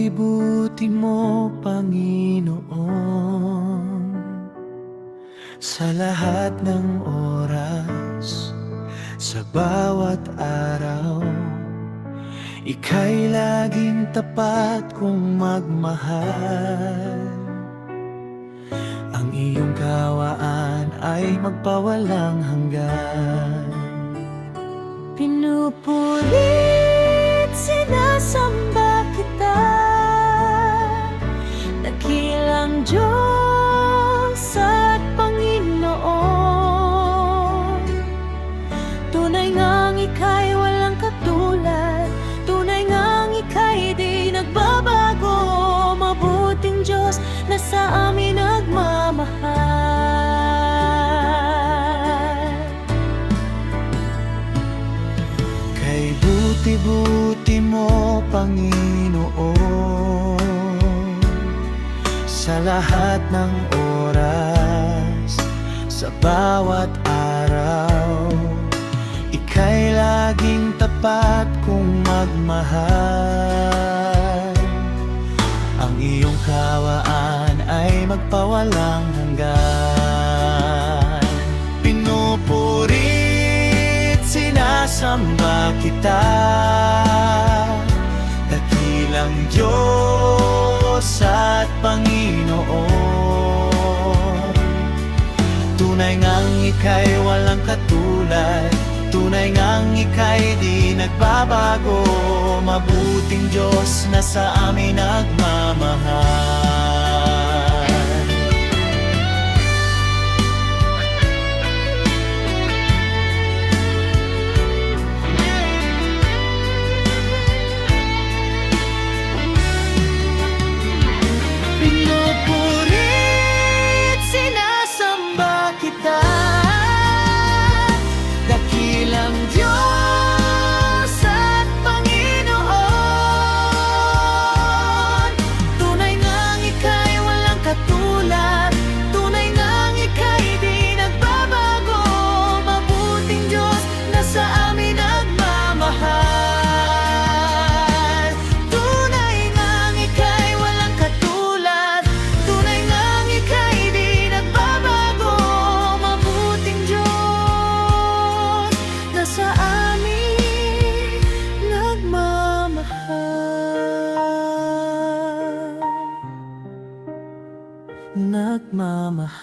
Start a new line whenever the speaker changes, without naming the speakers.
buti-buti mo, Panginoon. Sa lahat ng oras, sa bawat araw, ika'y laging tapat kong magmahal. Ang iyong kawaan ay magpawalang hanggan.
Pinupulit, sinasamba kita, dakilang Diyos at Panginoon. Tunay ngang ika'y walang katulad, tunay ngang ika'y di nagbabago. Mabuting Diyos na sa amin nagmamahal.
Kay buti-buti mo, Panginoon. Sa lahat ng oras, sa bawat araw, ika'y laging tapat kong magmahal. Ang iyong kawaan ay magpawalang hanggan. Pinupurit, sinasamba kita, dakilang Diyos at Panginoon. Tunay ngang ika'y walang katulad, tunay ngang ika'y di nagbabago. Mabuting Diyos na sa amin nagmamahal. Pinupurit, sinasamba kita, dakilang Diyos at Panginoon. Tunay ngang ika'y walang katulad, tunay ngang ika'y di nagbabago. Mabuting Diyos na sa amin nagmamahal. Tunay ngang ika'y walang katulad, tunay ngang ika'y di nagbabago. Mabuting Diyos na sa amin nagmamahal. Nagmamahal.